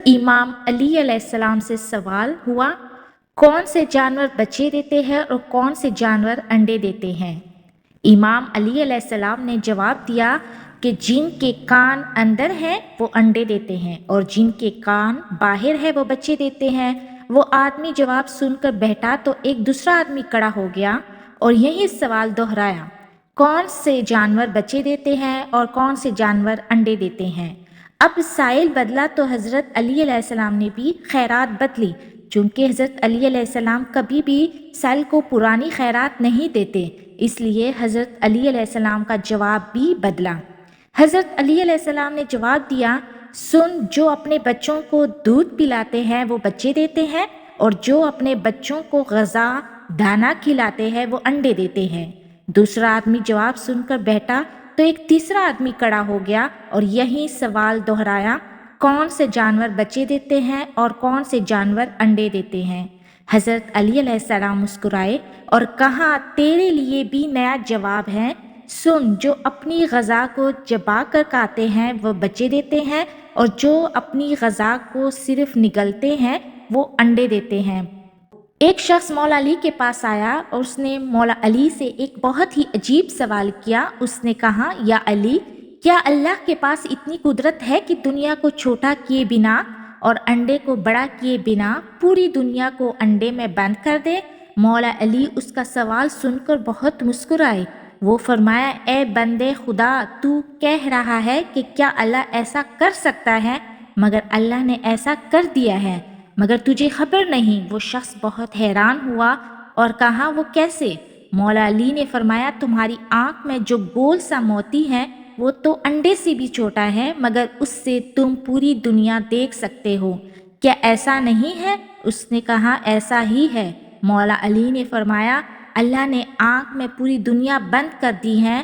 इमाम अली अलैहिस्सलाम से सवाल हुआ, कौन से जानवर बच्चे देते हैं और कौन से जानवर अंडे देते हैं। इमाम अली अलैहिस्सलाम ने जवाब दिया कि जिनके कान अंदर हैं वो अंडे देते हैं और जिनके कान बाहर है वो बच्चे देते हैं। वो आदमी जवाब सुनकर बैठा तो एक दूसरा आदमी खड़ा हो गया और यही सवाल दोहराया, कौन से जानवर बच्चे देते हैं और कौन से जानवर अंडे देते हैं। अब साइल बदला तो हज़रत अली अलैहिस्सलाम ने भी खैरात बदली, चूँकि हज़रत अली अलैहिस्सलाम कभी भी साइल को पुरानी खैरात नहीं देते, इसलिए हज़रत अली अलैहिस्सलाम का जवाब भी बदला। हज़रत अली अलैहिस्सलाम ने जवाब दिया, सुन, जो अपने बच्चों को दूध पिलाते हैं वो बच्चे देते हैं और जो अपने बच्चों को ग़ज़ा दाना खिलाते हैं वो अंडे देते हैं। दूसरा आदमी जवाब सुनकर बैठा तो एक तीसरा आदमी खड़ा हो गया और यही सवाल दोहराया, कौन से जानवर बच्चे देते हैं और कौन से जानवर अंडे देते हैं। हज़रत अली अलैहिस्सलाम मुस्कुराए और कहा, तेरे लिए भी नया जवाब है। सुन, जो अपनी ग़ज़ा को चबा कर खाते हैं वो बच्चे देते हैं और जो अपनी ग़ज़ा को सिर्फ निगलते हैं वो अंडे देते हैं। एक शख्स मौला अली के पास आया और उसने मौला अली से एक बहुत ही अजीब सवाल किया। उसने कहा, या अली, क्या अल्लाह के पास इतनी कुदरत है कि दुनिया को छोटा किए बिना और अंडे को बड़ा किए बिना पूरी दुनिया को अंडे में बंद कर दे। मौला अली उसका सवाल सुनकर बहुत मुस्कुराए। वो फरमाया, ए बंदे खुदा, तू कह रहा है कि क्या अल्लाह ऐसा कर सकता है, मगर अल्लाह ने ऐसा कर दिया है, मगर तुझे खबर नहीं। वो शख्स बहुत हैरान हुआ और कहा, वो कैसे। मौला अली ने फरमाया, तुम्हारी आँख में जो गोल सा मोती है वो तो अंडे से भी छोटा है, मगर उससे तुम पूरी दुनिया देख सकते हो, क्या ऐसा नहीं है। उसने कहा, ऐसा ही है। मौला अली ने फरमाया, अल्लाह ने आँख में पूरी दुनिया बंद कर दी है